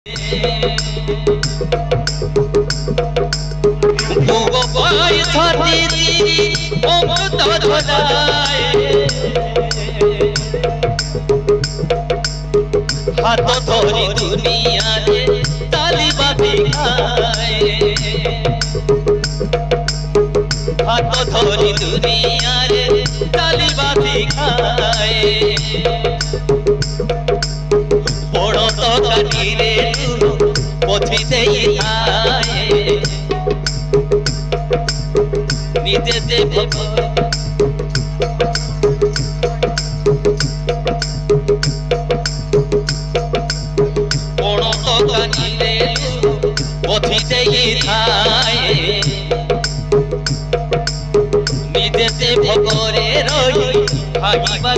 हाथ धरी दुनिया रे ताली बाजी खाए, हाथ धरी दुनिया रे ताली बाजी खाए। बड़ तो काटी रे पथी दे आए निजे दे निजे भोगरे रही खाइबा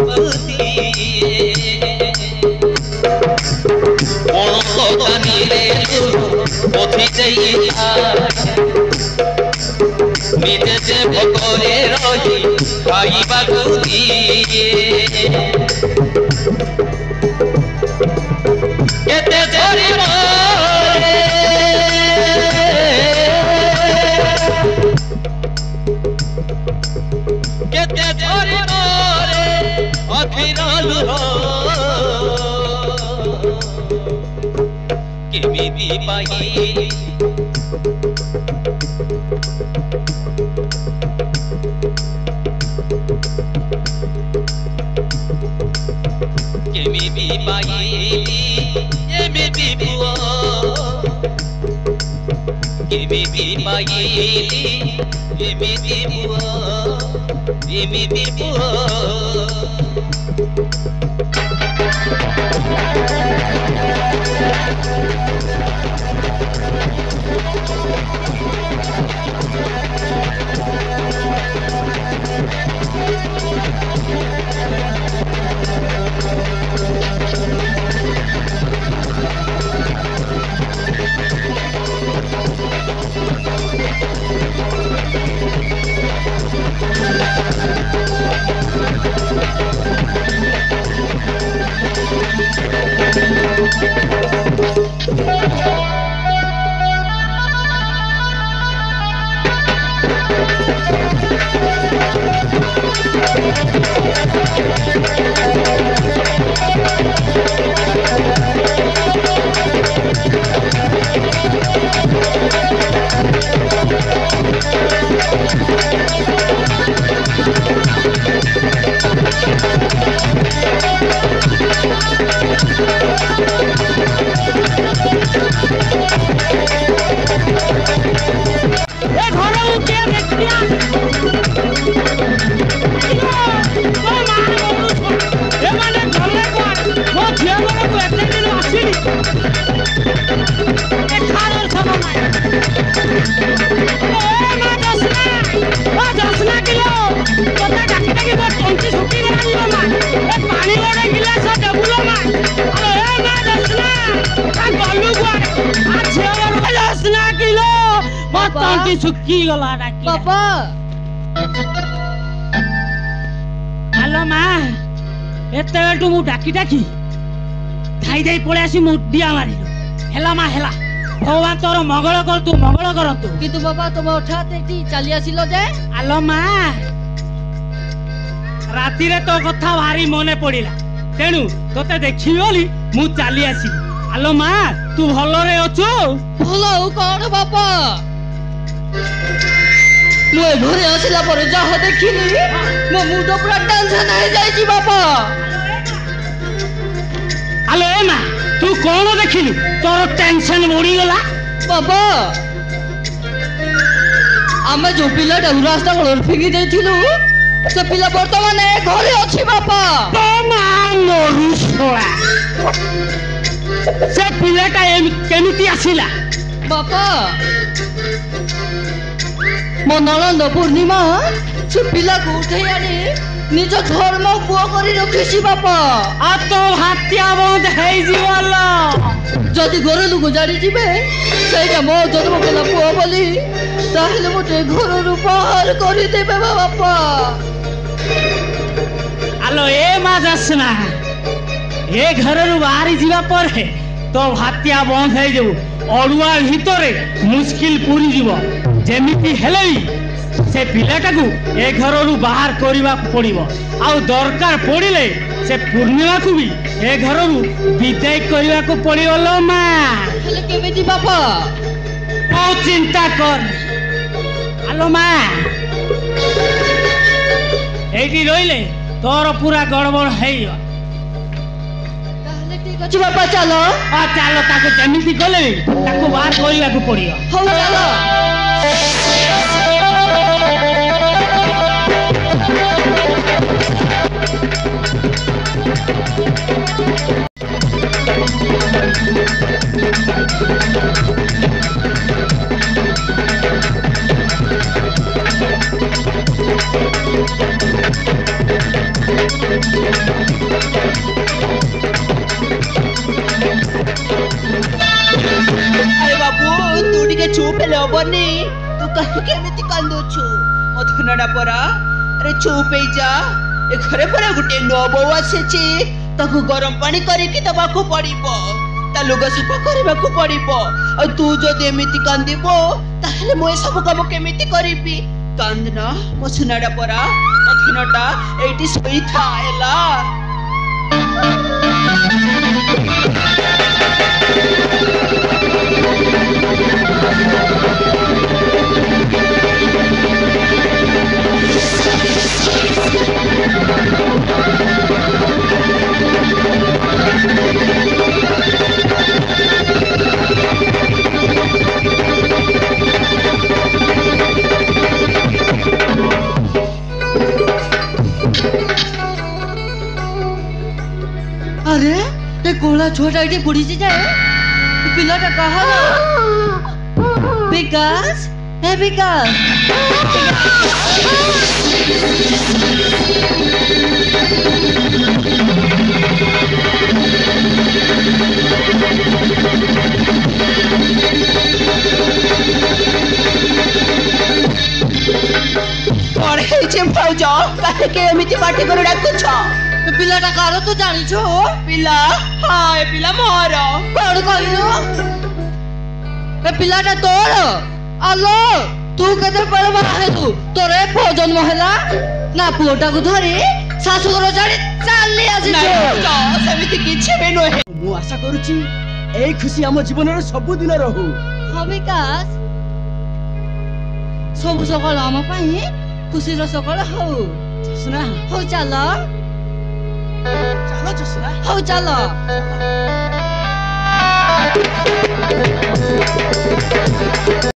निजे भोगरे रही खाइबा केते धरिब केते धरिब रे अखिरालु केमिति पाही केमिति पाही एमिति पुआ केमिति पाही एमिति पुआ एमिति पुआ सुखी गला डाकी पापा हेलो मां एते बेटू मु डाकी डाकी धाई धाई पळे आसी मुडिया मारिलो हेला मां हेला भगवान तोर मंगल कर तू मंगल करतु किंतु बाबा तुम हठात एठी चली आसिलो जे आलो मां राती रे तो कथा भारी मने पड़िला तेनु तोते देखियोली मु चली आसी आलो मां तू भलो रे अछु भलो कोन बापा मु घरे आसिला पर जहा देखिली मो मुंड पूरा टेंशन हो जाई छी बापा आलो ए मां तू कोन देखिलु तोर टेंशन मोड़ी गला बाबा आमे जो पिला रास्ता पर फेंकी देथिलु से पिला वर्तमान घरे अछि बापा तो मां मोरू छोड़ा से पिलाटा केमिति आसिला बापा मो ननंद पूर्णिमा से पिला को उठे आनी निज धर्म पुआ करी रखिसी बापा आ तो हात्या बंद है जीवाला जदि घर लोक जानी जिबे सेटा मो जन्म कला पुआ बोली ताहले मोटे घर रु बाहर करी देबे बापा आलो ए मा जसना ए घर रु बाहर जीवा पर है तो हातिया बंद हो जाऊ अड़ुआ भितर मुस्किल पूरी जीव जेमिति हेले से पिलाटा को ए घर बाहर करने पड़ो आ दरकार पड़े से पूर्णिमा को भी ए घर विदाय करने को पड़ो लो माँ केमिति बापा बहुत चिंता कर आलो माँ एटी रहिले तोर पूरा गड़बड़ है ठीक बापा चलो चलो ताको जेमिति गले ताको बाहर करने को पड़ो हौ चलो अरे बाबू तू टिके चुप हेले हबनी तू कहीं केमिति कांदुछु मधुनडा परा अरे चुप हे जा ए घरे परा गुटे नबो आसेची ताकू गरम पानी करिकि दबाकू पड़िबो ता लुगा सफा करबाकू पड़िबो आ तू जदि एमिति कांदिबो ताहले मोय सब काम केमिति करिबी कांदना मधुनडा परा मधुनडा एटी सोई था एला अरे ये गोला छोटा इटे बुढ़ी सी जाए पिलाटा कहाँ है विकास है विकास पढ़े छे भौज काहे के एमिति पाठी कर डाकुछ पिलाटा कारो तो जानी छो पिला हां ए पिला मोर कौन कहलो ए पिलाटा तोर आलो तू कदर पड़वा है तू तोरे भोजन महला ना पुओटा को धरी सासु घर जानी चालली आसी नहीं तो समिति किछि बे नो है मु आशा करूची ए खुशी हम जीवन रो सब दिन रहू हाँ विकास सब सकाल आम पाई खुशी रो सकाल हो सुना हो चलो चलो सुना हो चलो